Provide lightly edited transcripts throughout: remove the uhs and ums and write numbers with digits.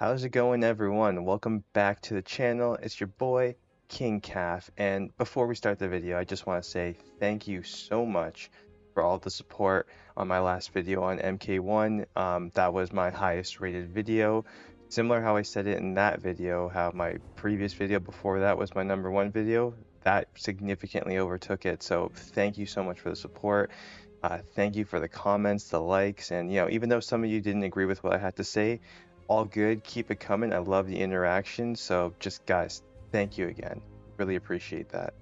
How's it going, everyone? Welcome back to the channel. It's your boy, King Calf. And before we start the video, I just want to say thank you so much for all the support on my last video on MK1. That was my highest rated video. Similar how I said it in that video, how my previous video before that was my #1 video, that significantly overtook it. So thank you so much for the support. Thank you for the comments, the likes, and even though some of you didn't agree with what I had to say, all good. Keep it coming. I love the interaction. So just guys, thank you again. Really appreciate that.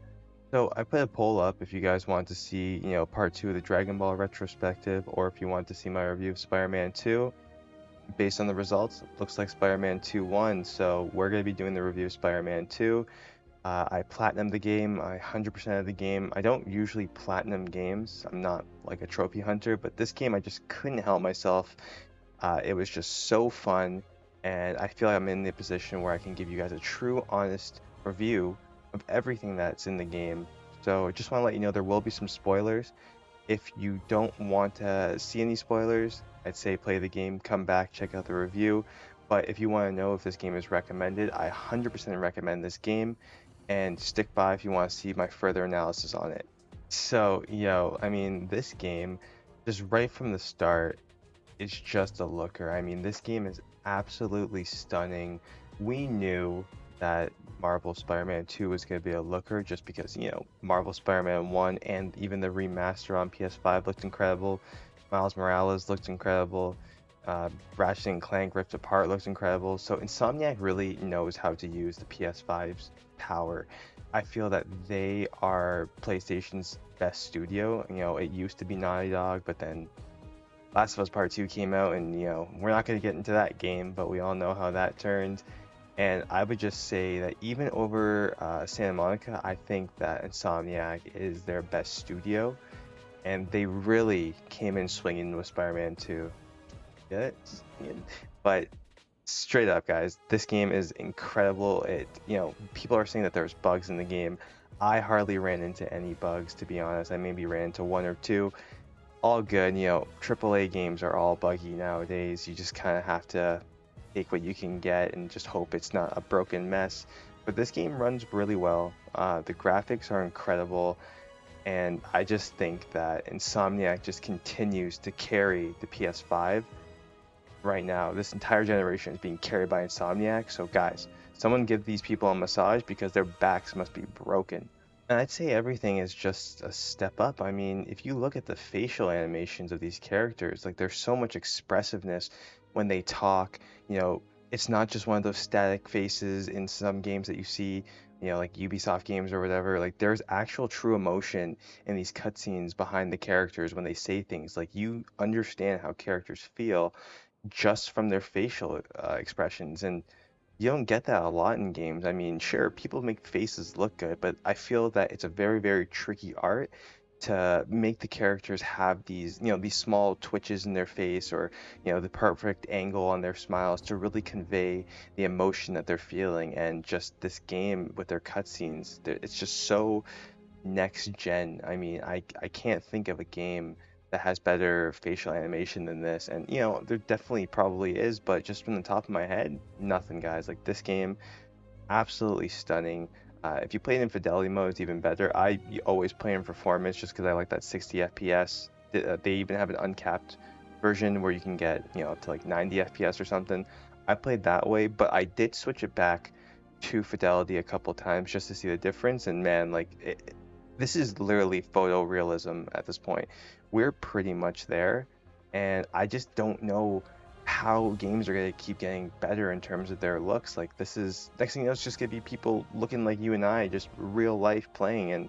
So I put a poll up if you guys want to see, part 2 of the Dragon Ball retrospective, or if you want to see my review of Spider-Man 2. Based on the results, it looks like Spider-Man 2 won. So we're going to be doing the review of Spider-Man 2. I platinumed the game, I 100% of the game. I don't usually platinum games. I'm not like a trophy hunter, but this game I just couldn't help myself. It was just so fun, and I feel like I'm in the position where I can give you guys a true, honest review of everything that's in the game. So I just want to let you know there will be some spoilers. If you don't want to see any spoilers, I'd say play the game, come back, check out the review. But if you want to know if this game is recommended, I 100% recommend this game, and stick by if you want to see my further analysis on it. So, I mean, this game, just right from the start, is just a looker. I mean, this game is absolutely stunning. We knew that Marvel Spider-Man 2 was going to be a looker just because, Marvel Spider-Man 1 and even the remaster on PS5 looked incredible. Miles Morales looked incredible. Ratchet and Clank Rift Apart looks incredible. So Insomniac really knows how to use the PS5's power. I feel that they are PlayStation's best studio. It used to be Naughty Dog, but then Last of Us Part 2 came out, and we're not going to get into that game, but we all know how that turned. And I would just say that even over Santa Monica, I think that Insomniac is their best studio, and they really came in swinging with Spider-Man 2. Get it? But straight up, guys, this game is incredible. People are saying that there's bugs in the game. I hardly ran into any bugs, to be honest. I maybe ran into one or two. All good. AAA games are all buggy nowadays. You just kind of have to take what you can get and just hope it's not a broken mess. But this game runs really well. The graphics are incredible, and I just think that Insomniac just continues to carry the PS5 right now. This entire generation is being carried by Insomniac. So guys, someone give these people a massage because their backs must be broken. And I'd say everything is just a step up. I mean, if you look at the facial animations of these characters, like there's so much expressiveness when they talk. It's not just one of those static faces in some games that you see, like Ubisoft games or whatever. Like there's actual true emotion in these cutscenes behind the characters when they say things. Like you understand how characters feel just from their facial expressions. And you don't get that a lot in games. I mean, sure, people make faces look good, but I feel that it's a very, very tricky art to make the characters have these small twitches in their face, or, the perfect angle on their smiles to really convey the emotion that they're feeling. And just this game with their cutscenes, it's just so next gen. I mean, I can't think of a game that has better facial animation than this. And there definitely probably is, but just from the top of my head, nothing, guys. Like this game, absolutely stunning. If you play it in fidelity mode, it's even better. I always play in performance just because I like that 60 FPS. They even have an uncapped version where you can get up to like 90 FPS or something. I played that way, but I did switch it back to fidelity a couple times just to see the difference. And man, like this is literally photorealism at this point. We're pretty much there, and I just don't know how games are going to keep getting better in terms of their looks. Like this is, next thing you know, it's just going to be people looking like you and I, just real life playing. And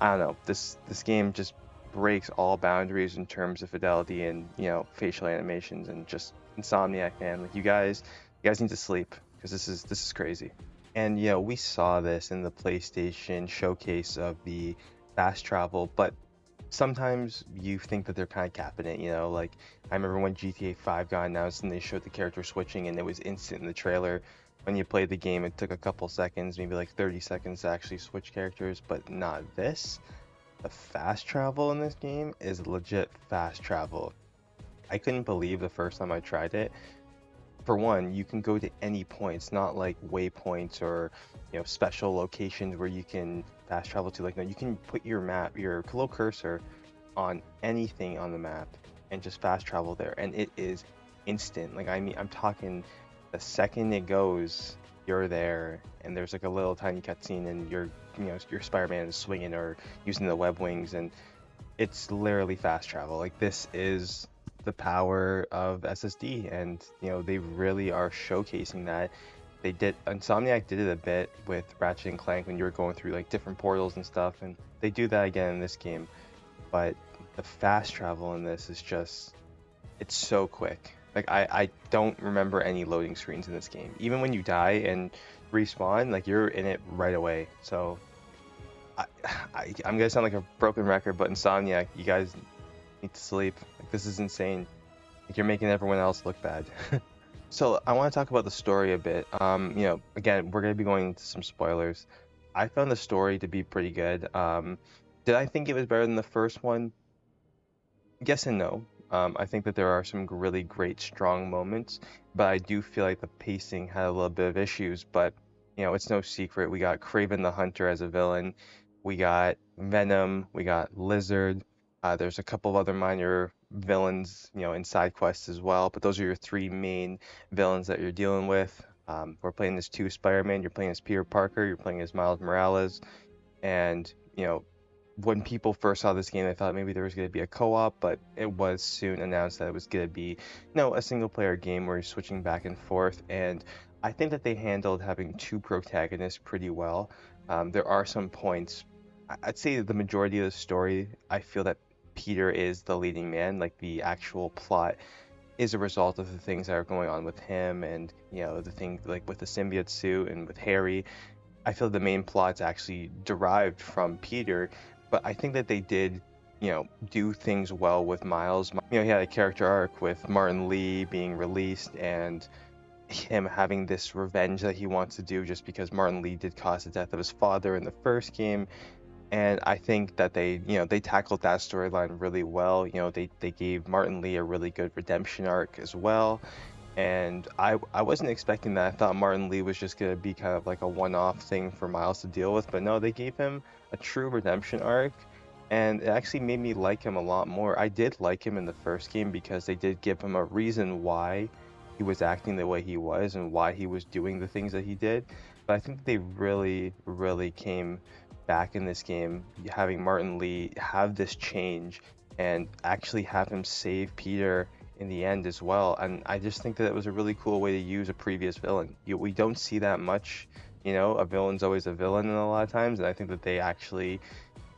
I don't know, this game just breaks all boundaries in terms of fidelity and facial animations. And just Insomniac, man, like you guys need to sleep because this is crazy. And we saw this in the PlayStation showcase of the fast travel, but sometimes you think that they're kind of capping it, like I remember when GTA 5 got announced and they showed the character switching and it was instant in the trailer. When you played the game, it took a couple seconds, maybe like 30 seconds to actually switch characters, but not this. The fast travel in this game is legit fast travel. I couldn't believe the first time I tried it. for one, you can go to any point. It's not like waypoints or, you know, special locations where you can fast travel to. Like, no, you can put your map, your little cursor on anything on the map and just fast travel there, and it is instant. Like, I mean, I'm talking the second it goes, you're there, and there's like a little tiny cutscene, and you're, you know, your Spider-Man is swinging or using the web wings, and it's literally fast travel. Like, this is the power of SSD, and you know, they really are showcasing that. They did, Insomniac did it a bit with Ratchet and Clank when you were going through like different portals and stuff, and they do that again in this game. But the fast travel in this is just, it's so quick. Like, I don't remember any loading screens in this game. Even when you die and respawn, like, you're in it right away. So I, I'm gonna sound like a broken record, but Insomniac, you guys need to sleep. Like, this is insane. Like, you're making everyone else look bad. So I want to talk about the story a bit. You know, again, we're gonna be going into some spoilers. I found the story to be pretty good. Did I think it was better than the first one? Yes and no. I think that there are some really great, strong moments, but I do feel like the pacing had a little bit of issues. But you know, it's no secret. We got Kraven the Hunter as a villain. We got Venom. We got Lizard. There's a couple of other minor villains, you know, in side quests as well. But those are your three main villains that you're dealing with. We're playing as two Spider-Man. You're playing as Peter Parker. You're playing as Miles Morales. And you know, when people first saw this game, they thought maybe there was going to be a co-op, but it was soon announced that it was going to be, you know, a single-player game where you're switching back and forth. And I think that they handled having two protagonists pretty well. There are some points. I'd say the majority of the story, I feel that Peter is the leading man. Like, the actual plot is a result of the things that are going on with him, and you know, the thing like with the symbiote suit and with Harry. I feel the main plot's actually derived from Peter, but I think that they did, you know, do things well with Miles. You know, he had a character arc with Martin Lee being released and him having this revenge that he wants to do just because Martin Lee did cause the death of his father in the first game. And I think that they, you know, they tackled that storyline really well. You know, they gave Martin Lee a really good redemption arc as well. And I wasn't expecting that. I thought Martin Lee was just gonna be kind of like a one-off thing for Miles to deal with, but no, they gave him a true redemption arc, and it actually made me like him a lot more. I did like him in the first game because they did give him a reason why he was acting the way he was and why he was doing the things that he did. But I think they really, really came back in this game, having Martin Lee have this change and actually have him save Peter in the end as well. And I just think that it was a really cool way to use a previous villain. We don't see that much, you know, a villain's always a villain in a lot of times, and I think that they actually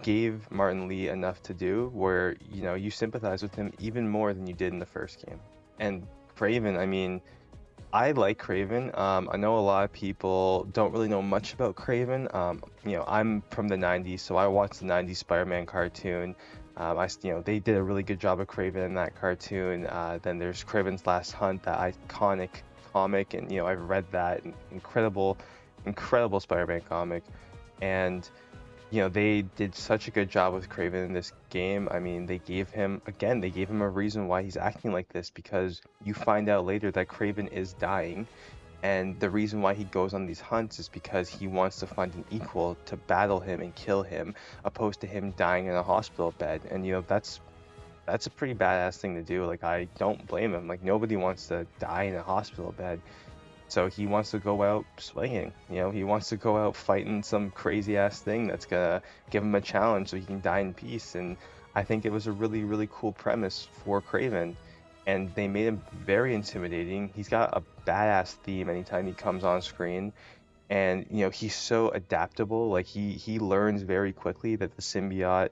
gave Martin Lee enough to do where, you know, you sympathize with him even more than you did in the first game. And Kraven, I mean, I like Kraven. I know a lot of people don't really know much about Kraven. You know, I'm from the 90s, so I watched the 90s Spider-Man cartoon. You know, they did a really good job of Kraven in that cartoon. Then there's Kraven's Last Hunt, that iconic comic, and you know, I've read that incredible, incredible Spider-Man comic, and you know, they did such a good job with Kraven in this game. I mean, they gave him, again, they gave him a reason why he's acting like this, because you find out later that Kraven is dying, and the reason why he goes on these hunts is because he wants to find an equal to battle him and kill him, opposed to him dying in a hospital bed. And you know, that's a pretty badass thing to do. Like, I don't blame him. Like, nobody wants to die in a hospital bed. So he wants to go out swinging, you know, he wants to go out fighting some crazy ass thing that's gonna give him a challenge so he can die in peace. And I think it was a really, really cool premise for Kraven. And they made him very intimidating. He's got a badass theme anytime he comes on screen. And you know, he's so adaptable. Like, he learns very quickly that the symbiote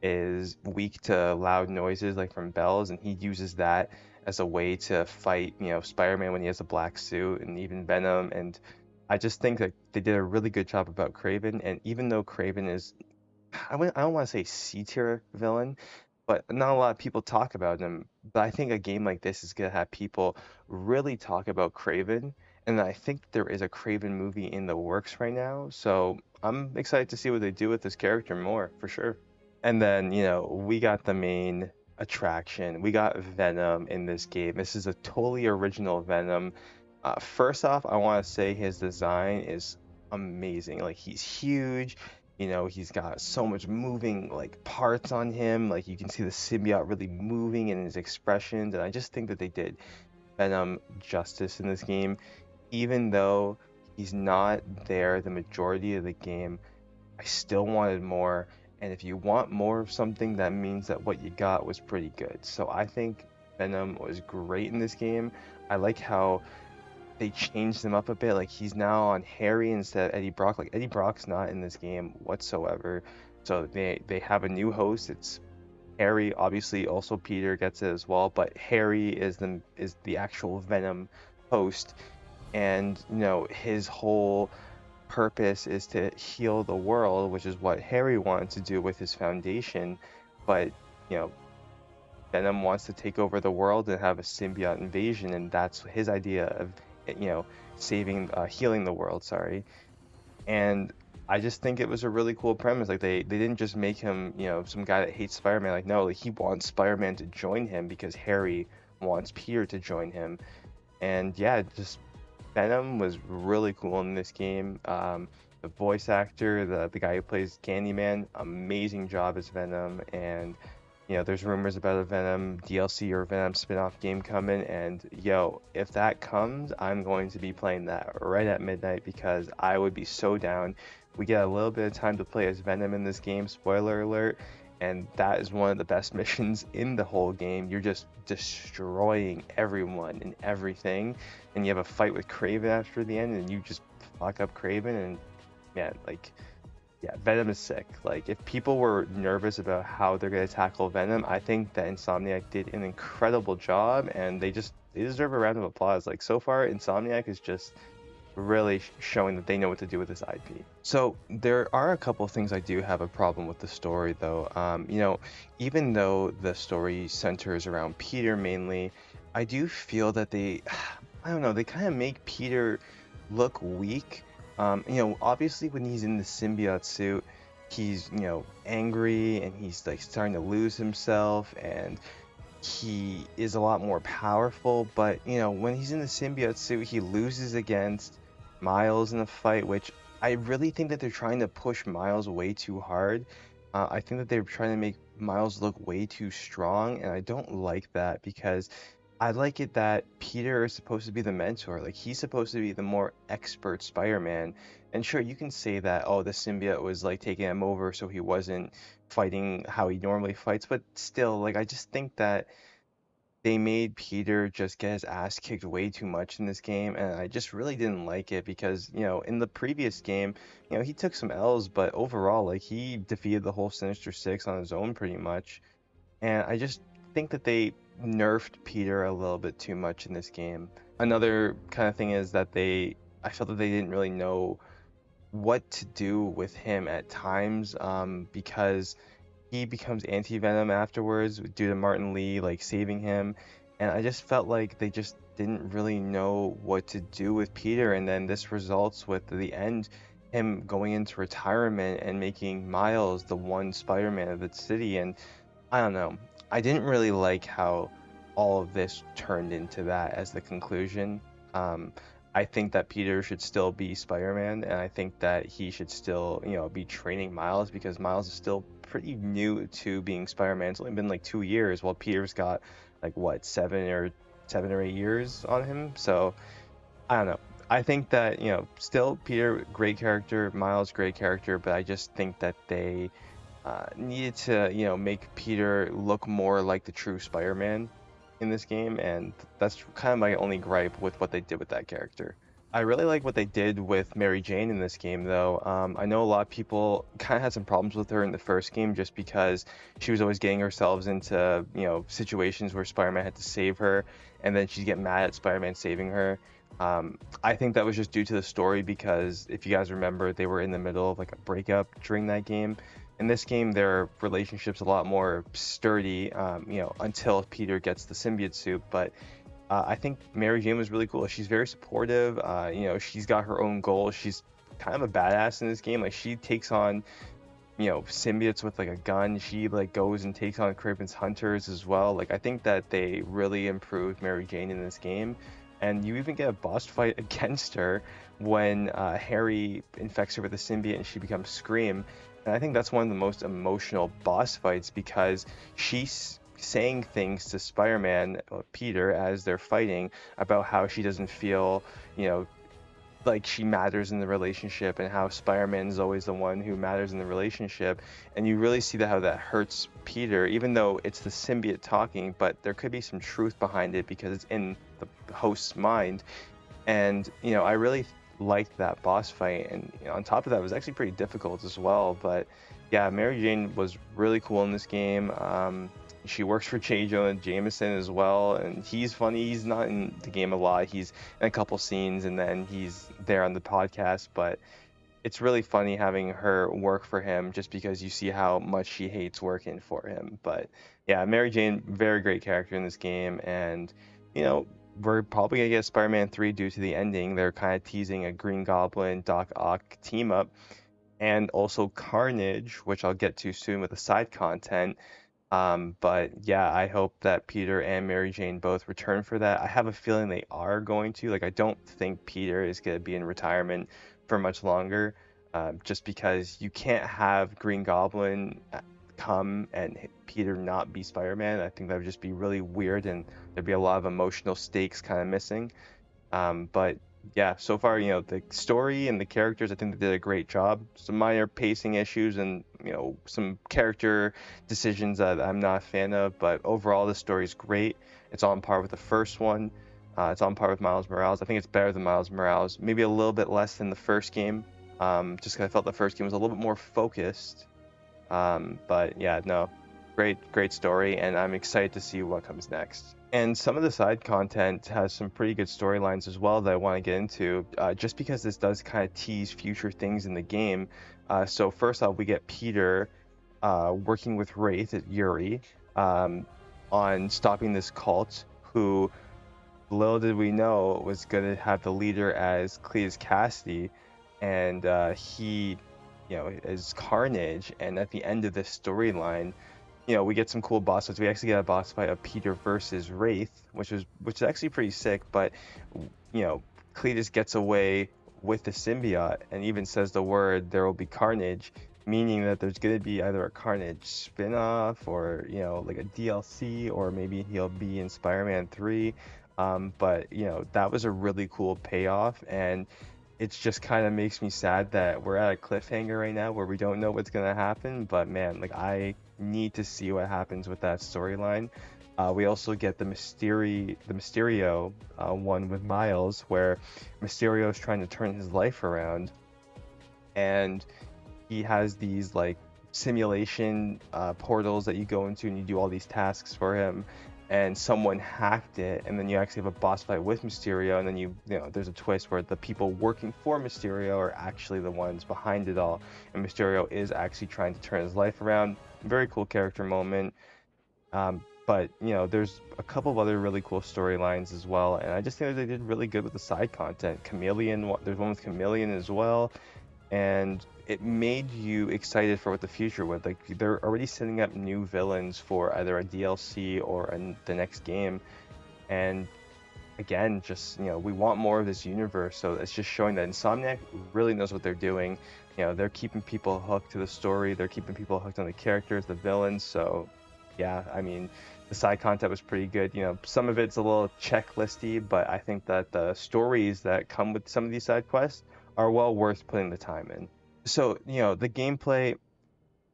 is weak to loud noises like from bells, and he uses that as a way to fight, you know, Spider-Man when he has a black suit, and even Venom. And I just think that they did a really good job about Kraven. And even though Kraven is, I don't want to say C-tier villain, but not a lot of people talk about him. But I think a game like this is gonna have people really talk about Kraven, and I think there is a Kraven movie in the works right now. So I'm excited to see what they do with this character more, for sure. And then, you know, we got the main attraction. We got Venom in this game. This is a totally original Venom. First off, I want to say his design is amazing. Like he's huge, he's got so much moving like parts on him. Like you can see the symbiote really moving in his expressions, and I just think that they did Venom justice in this game. Even though he's not there the majority of the game, I still wanted more. And if you want more of something, that means that what you got was pretty good. So I think Venom was great in this game. I like how they changed him up a bit. Like he's now on Harry instead of Eddie Brock. Like Eddie Brock's not in this game whatsoever. So they have a new host. It's Harry. Obviously, also Peter gets it as well. But Harry is the actual Venom host, and his whole purpose is to heal the world, which is what Harry wanted to do with his foundation. But you know Venom wants to take over the world and have a symbiote invasion, and that's his idea of, saving, healing the world. Sorry, and I just think it was a really cool premise. Like they didn't just make him, some guy that hates Spider-Man. Like no, like he wants Spider-Man to join him because Harry wants Peter to join him. And yeah, just Venom was really cool in this game. The voice actor, the guy who plays Candyman, amazing job as Venom. And there's rumors about a Venom DLC or Venom spin-off game coming. And yo, if that comes, I'm going to be playing that right at midnight because I would be so down. We get a little bit of time to play as Venom in this game. Spoiler alert. And that is one of the best missions in the whole game. You're just destroying everyone and everything, and you have a fight with Craven after the end, and you just fuck up Craven, and man, like, yeah, Venom is sick. Like, if people were nervous about how they're gonna tackle Venom, I think that Insomniac did an incredible job, and they deserve a round of applause. Like, so far, Insomniac is just really showing that they know what to do with this IP. So there are a couple of things I do have a problem with the story, though. Even though the story centers around Peter mainly, I do feel that I don't know, they kind of make Peter look weak. Obviously when he's in the symbiote suit, he's, angry and he's like starting to lose himself and he is a lot more powerful, but when he's in the symbiote suit, he loses against Miles in a fight, which I really think that they're trying to push Miles way too hard. I think that they're trying to make Miles look way too strong, and I don't like that because I like it that Peter is supposed to be the mentor. Like he's supposed to be the more expert Spider-Man. And sure, you can say that, oh, the symbiote was like taking him over, so he wasn't fighting how he normally fights, but still, like I just think that they made Peter just get his ass kicked way too much in this game, and I just really didn't like it because, in the previous game, he took some L's, but overall, like, he defeated the whole Sinister Six on his own pretty much, and I just think that they nerfed Peter a little bit too much in this game. Another kind of thing is that I felt that they didn't really know what to do with him at times, because he becomes anti-Venom afterwards due to Martin Lee like saving him, and I just felt like they just didn't really know what to do with Peter, and then this results with the end, him going into retirement and making Miles the one Spider-Man of the city, and I don't know. I didn't really like how all of this turned into that as the conclusion. I think that Peter should still be Spider-Man, and I think that he should still, be training Miles because Miles is still pretty new to being Spider-Man. It's only been like 2 years, while Peter's got like what, 7 or 8 years on him. So I don't know. I think that, still Peter, great character, Miles, great character, but I just think that they needed to, make Peter look more like the true Spider-Man in this game, and that's kind of my only gripe with what they did with that character. I really like what they did with Mary Jane in this game, though. I know a lot of people kind of had some problems with her in the first game just because she was always getting herself into, situations where Spider-Man had to save her, and then she'd get mad at Spider-Man saving her. I think that was just due to the story because if you guys remember, they were in the middle of like a breakup during that game. In this game, their relationship's a lot more sturdy, until Peter gets the symbiote suit. But I think Mary Jane was really cool. She's very supportive. She's got her own goals. She's kind of a badass in this game. Like she takes on, symbiotes with like a gun. She like goes and takes on Craven's hunters as well. Like I think that they really improved Mary Jane in this game. and you even get a boss fight against her when Harry infects her with the symbiote and she becomes Scream. And I think that's one of the most emotional boss fights because she's saying things to Spider-Man, Peter, as they're fighting about how she doesn't feel, you know, like she matters in the relationship, and how Spider-Man is always the one who matters in the relationship. And you really see that how that hurts Peter, even though it's the symbiote talking, but there could be some truth behind it because it's in the host's mind. And I really liked that boss fight, and on top of that, it was actually pretty difficult as well. But yeah, Mary Jane was really cool in this game. She works for J. Jonah Jameson as well, and he's funny. He's not in the game a lot. He's in a couple scenes, and then he's there on the podcast. But it's really funny having her work for him, just because you see how much she hates working for him. But yeah, Mary Jane, very great character in this game, and you know we're probably gonna get Spider-Man 3 due to the ending. They're kind of teasing a Green Goblin Doc Ock team up, and also Carnage, which I'll get to soon with the side content. But yeah, I hope that Peter and Mary Jane both return for that. I have a feeling they are going to. Like, I don't think Peter is going to be in retirement for much longer, just because you can't have Green Goblin come and Peter not be Spider-Man. I think that would just be really weird, and there'd be a lot of emotional stakes kind of missing. But yeah, so far, the story and the characters, I think they did a great job. Some minor pacing issues and, some character decisions that I'm not a fan of, but overall, the story is great. It's on par with the first one. It's on par with Miles Morales. I think it's better than Miles Morales, maybe a little bit less than the first game, just because I felt the first game was a little bit more focused. But yeah, no, great story, and I'm excited to see what comes next. And some of the side content has some pretty good storylines as well that I want to get into, just because this does kind of tease future things in the game. So first off, we get Peter working with Wraith at Yuri, on stopping this cult, who, little did we know, was going to have the leader as Cletus Cassidy, and he, is Carnage. And at the end of this storyline, we get some cool boss fights. We actually get a boss fight of Peter versus Wraith, which is actually pretty sick. But Cletus gets away with the symbiote and even says the word, "There will be carnage," meaning that there's going to be either a Carnage spin-off, or like a DLC, or maybe he'll be in Spider-Man 3. But that was a really cool payoff, and it just kind of makes me sad that we're at a cliffhanger right now where we don't know what's gonna happen. But man, like, I need to see what happens with that storyline. We also get the Mysterio one with Miles, where Mysterio is trying to turn his life around, and he has these like simulation portals that you go into, and you do all these tasks for him, and someone hacked it, and then you actually have a boss fight with Mysterio, and then there's a twist where the people working for Mysterio are actually the ones behind it all, and Mysterio is actually trying to turn his life around. Very cool character moment. But there's a couple of other really cool storylines as well, and I just think that they did really good with the side content. Chameleon, there's one with Chameleon as well, and it made you excited for what the future would. Like, they're already setting up new villains for either a DLC or the next game, and again, just we want more of this universe. So it's just showing that Insomniac really knows what they're doing. They're keeping people hooked to the story, they're keeping people hooked on the characters, the villains. So yeah, I mean, the side content was pretty good. Some of it's a little checklisty, but I think that the stories that come with some of these side quests are well worth putting the time in. So, the gameplay,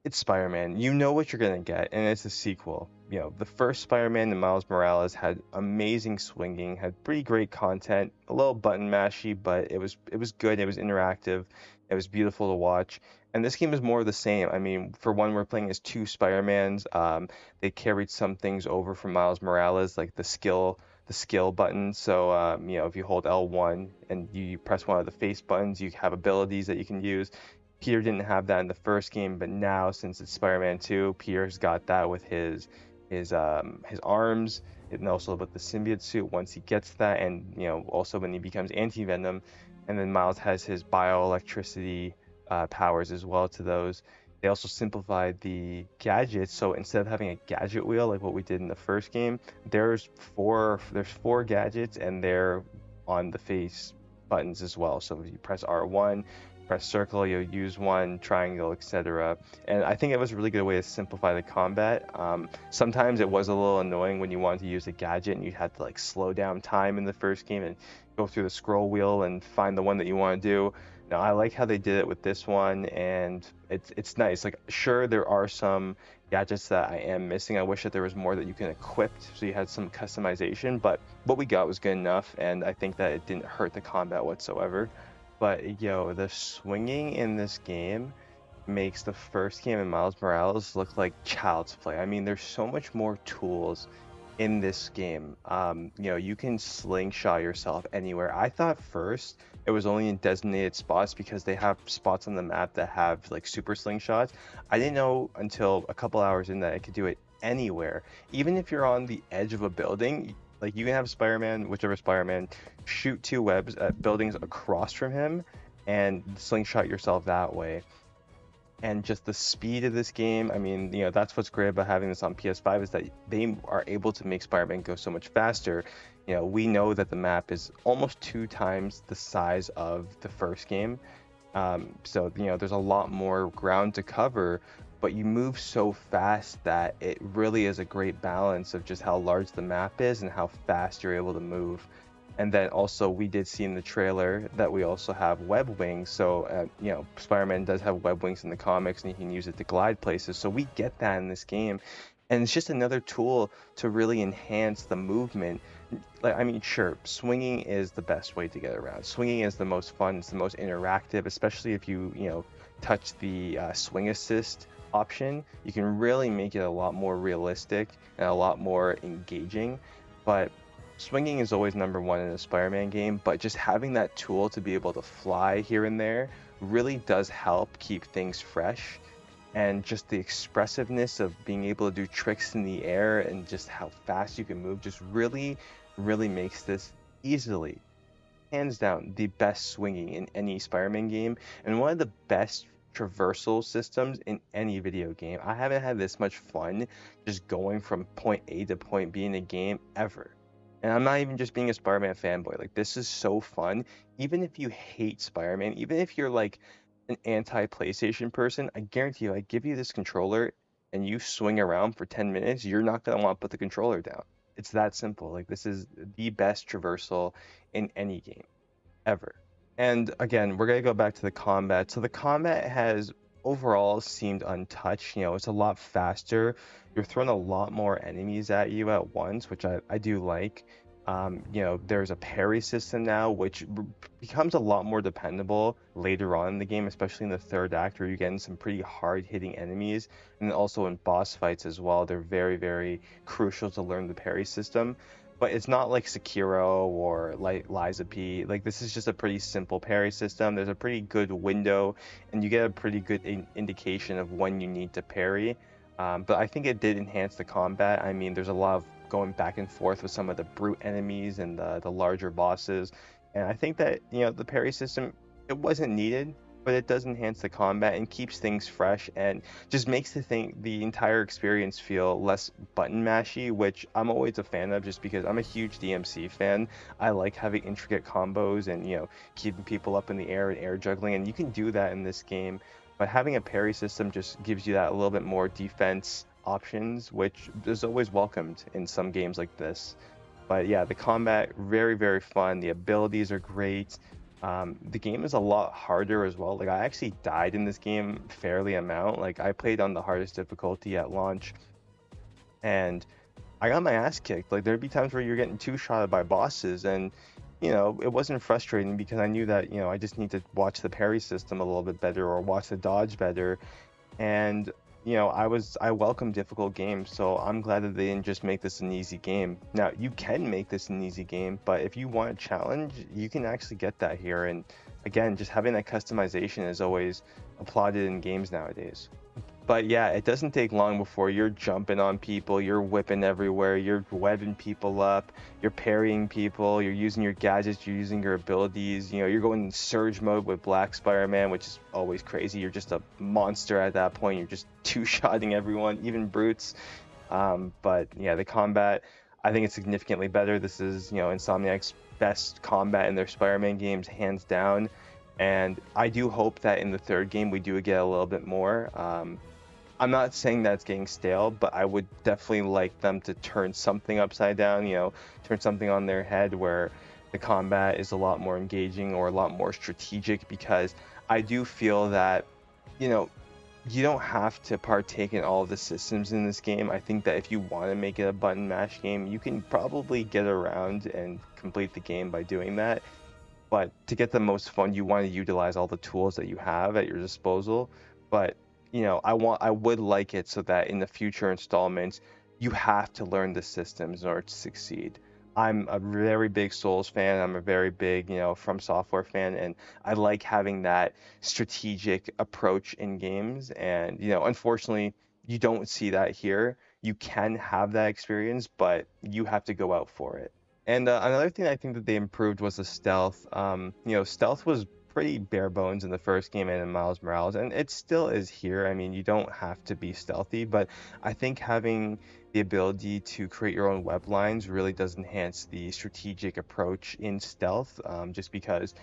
it's Spider-Man. You know what you're gonna get, and it's a sequel. The first Spider-Man and Miles Morales had amazing swinging, had pretty great content, a little button mashy, but it was good. It was interactive. It was beautiful to watch. And this game is more of the same. I mean, for one, we're playing as two Spider-Mans. They carried some things over from Miles Morales, like the skill button. So if you hold L1 and you press one of the face buttons, you have abilities that you can use. Peter didn't have that in the first game, but now, since it's Spider-Man 2, Peter's got that with his arms, and also with the symbiote suit once he gets that, and also when he becomes anti-venom. And then Miles has his bioelectricity powers as well to those. They also simplified the gadgets, so instead of having a gadget wheel like what we did in the first game, there's four gadgets and they're on the face buttons as well. So if you press R1, press circle, you'll use one, triangle, etc. And I think it was a really good way to simplify the combat. Sometimes it was a little annoying when you wanted to use a gadget and you had to like slow down time in the first game and go through the scroll wheel and find the one that you want to do. Now, I like how they did it with this one, and it's nice. Like, sure, there are some gadgets that I am missing. I wish that there was more that you can equip, so you had some customization, but what we got was good enough, and I think that it didn't hurt the combat whatsoever. But yo, the swinging in this game makes the first game in Miles Morales look like child's play. I mean, there's so much more tools in this game. You can slingshot yourself anywhere. I thought first it was only in designated spots because they have spots on the map that have like super slingshots. I didn't know until a couple hours in that I could do it anywhere. Even if you're on the edge of a building, like you can have Spider-Man, whichever Spider-Man, shoot two webs at buildings across from him and slingshot yourself that way. And just the speed of this game, I mean, that's what's great about having this on PS5 is that they are able to make Spider-Man go so much faster. We know that the map is almost 2 times the size of the first game. So there's a lot more ground to cover, but you move so fast that it really is a great balance of just how large the map is and how fast you're able to move. And then also we did see in the trailer that we also have web wings. So, Spider-Man does have web wings in the comics and he can use it to glide places. So we get that in this game. And it's just another tool to really enhance the movement. Like, I mean, sure, swinging is the best way to get around. Swinging is the most fun, it's the most interactive, especially if you touch the swing assist option. You can really make it a lot more realistic and a lot more engaging. But swinging is always number one in a Spider-Man game, but just having that tool to be able to fly here and there really does help keep things fresh. And just the expressiveness of being able to do tricks in the air and just how fast you can move just really, really makes this easily, hands down, the best swinging in any Spider-Man game and one of the best traversal systems in any video game. I haven't had this much fun just going from point A to point B in a game ever. And I'm not even just being a Spider-Man fanboy. Like, this is so fun. Even if you hate Spider-Man, even if you're like an anti-PlayStation person, I guarantee you, I give you this controller and you swing around for 10 minutes, you're not going to want to put the controller down. It's that simple. Like, this is the best traversal in any game ever. And again, we're going to go back to the combat. So the combat has overall seemed untouched. It's a lot faster. You're throwing a lot more enemies at you at once, which I do like. There's a parry system now, which becomes a lot more dependable later on in the game, especially in the third act, where you're getting some pretty hard-hitting enemies, and also in boss fights as well. They're very, very crucial to learn the parry system. But it's not like Sekiro or like Liza P. Like, this is just a pretty simple parry system. There's a pretty good window, and you get a pretty good indication of when you need to parry. But I think it did enhance the combat. I mean, there's a lot of going back and forth with some of the brute enemies and the larger bosses. And I think that, the parry system, it wasn't needed, but it does enhance the combat and keeps things fresh and just makes the entire experience feel less button mashy, which I'm always a fan of just because I'm a huge DMC fan. I like having intricate combos and, keeping people up in the air and air juggling, and you can do that in this game. But having a parry system just gives you that a little bit more defense options, which is always welcomed in some games like this. But yeah, the combat, very, very fun. The abilities are great. The game is a lot harder as well. Like, I actually died in this game fairly amount. Like, I played on the hardest difficulty at launch, and I got my ass kicked. Like, there'd be times where you're getting two-shotted by bosses, and it wasn't frustrating because I knew that, I just need to watch the parry system a little bit better or watch the dodge better. And, I welcome difficult games, so I'm glad that they didn't just make this an easy game. Now, you can make this an easy game, but if you want a challenge, you can actually get that here. And again, just having that customization is always applauded in games nowadays. But yeah, it doesn't take long before you're jumping on people, you're whipping everywhere, you're webbing people up, you're parrying people, you're using your gadgets, you're using your abilities, you know, you're going in surge mode with Black Spider-Man, which is always crazy. You're just a monster at that point. You're just two-shotting everyone, even brutes. But yeah, the combat, I think it's significantly better. This is, you know, Insomniac's best combat in their Spider-Man games, hands down. And I do hope that in the third game we do get a little bit more. I'm not saying that it's getting stale, but I would definitely like them to turn something upside down, you know, turn something on their head where the combat is a lot more engaging or a lot more strategic, because I do feel that, you know, you don't have to partake in all of the systems in this game. I think that if you want to make it a button mash game, you can probably get around and complete the game by doing that. But to get the most fun, you want to utilize all the tools that you have at your disposal. But you know, I would like it so that in the future installments, you have to learn the systems in order to succeed. I'm a very big Souls fan. I'm a very big, you know, From Software fan, and I like having that strategic approach in games. And you know, unfortunately, you don't see that here. You can have that experience, but you have to go out for it. And another thing I think that they improved was the stealth. You know, stealth was pretty bare bones in the first game and in Miles Morales, and it still is here. I mean, you don't have to be stealthy, but I think having the ability to create your own web lines really does enhance the strategic approach in stealth, just because,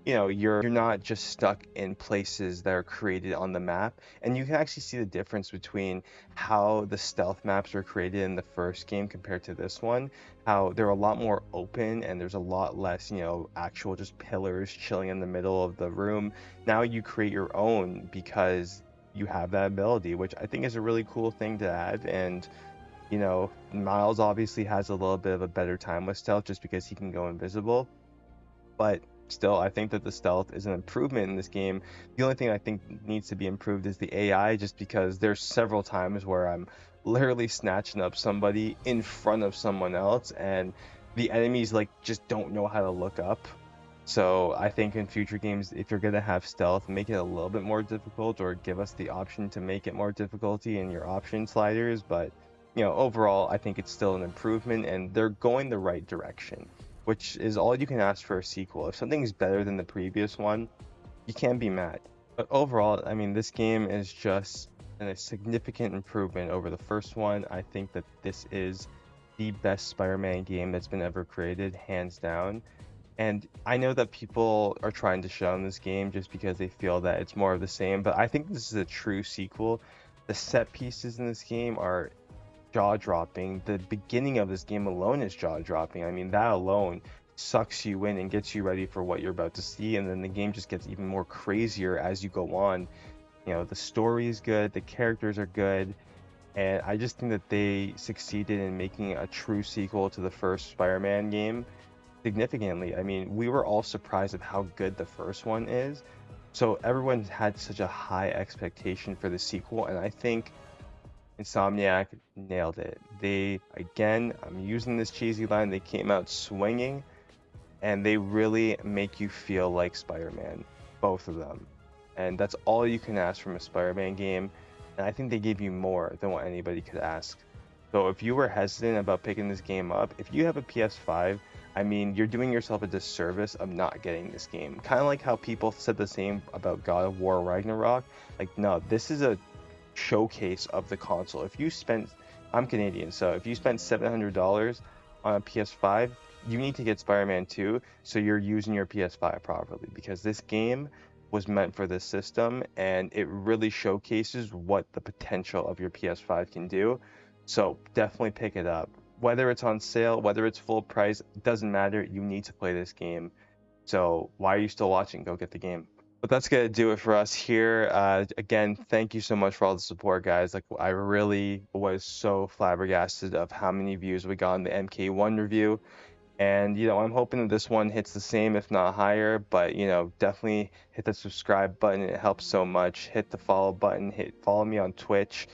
you know, you're not just stuck in places that are created on the map. And you can actually see the difference between how the stealth maps were created in the first game compared to this one, how they're a lot more open and there's a lot less, you know, actual just pillars chilling in the middle of the room. Now you create your own because you have that ability, which I think is a really cool thing to add. And you know, Miles obviously has a little bit of a better time with stealth just because he can go invisible. But still, I think that the stealth is an improvement in this game. The only thing I think needs to be improved is the AI, just because there's several times where I'm literally snatching up somebody in front of someone else, and the enemies like just don't know how to look up. So I think in future games, if you're gonna have stealth, make it a little bit more difficult, or give us the option to make it more difficulty in your option sliders. But you know, overall, I think it's still an improvement, and they're going the right direction, which is all you can ask for a sequel. If something's better than the previous one, you can't be mad. But overall, I mean, this game is just a significant improvement over the first one. I think that this is the best Spider-Man game that's been ever created, hands down. And I know that people are trying to shun this game just because they feel that it's more of the same, but I think this is a true sequel. The set pieces in this game are jaw-dropping. The beginning of this game alone is jaw-dropping. I mean, that alone sucks you in and gets you ready for what you're about to see, and then the game just gets even more crazier as you go on. You know, the story is good, the characters are good, and I just think that they succeeded in making a true sequel to the first Spider-Man game significantly. I mean, we were all surprised at how good the first one is. So everyone had such a high expectation for the sequel, and I think Insomniac nailed it. They, again, I'm using this cheesy line, they came out swinging, and they really make you feel like Spider-Man, both of them. And that's all you can ask from a Spider-Man game, and I think they gave you more than what anybody could ask. So if you were hesitant about picking this game up, if you have a PS5, I mean, you're doing yourself a disservice of not getting this game. Kind of like how people said the same about God of War Ragnarok. Like, no, this is a showcase of the console. If you spent, I'm Canadian, so if you spent $700 on a PS5, you need to get Spider-Man 2 so you're using your PS5 properly, because this game was meant for this system and it really showcases what the potential of your PS5 can do. So definitely pick it up. Whether it's on sale, whether it's full price, it doesn't matter. You need to play this game. So why are you still watching? Go get the game. But that's gonna do it for us here. Again, thank you so much for all the support, guys. Like, I really was so flabbergasted of how many views we got on the MK1 review. And, you know, I'm hoping that this one hits the same, if not higher. But, you know, definitely hit the subscribe button. It helps so much. Hit the follow button. Follow me on Twitch.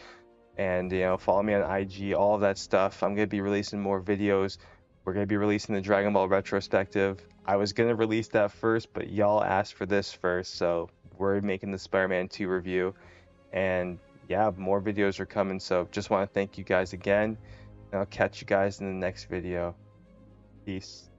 And, you know, follow me on IG, all of that stuff. I'm going to be releasing more videos. We're going to be releasing the Dragon Ball retrospective. I was going to release that first, but y'all asked for this first. So we're making the Spider-Man 2 review. And yeah, more videos are coming. So just want to thank you guys again, and I'll catch you guys in the next video. Peace.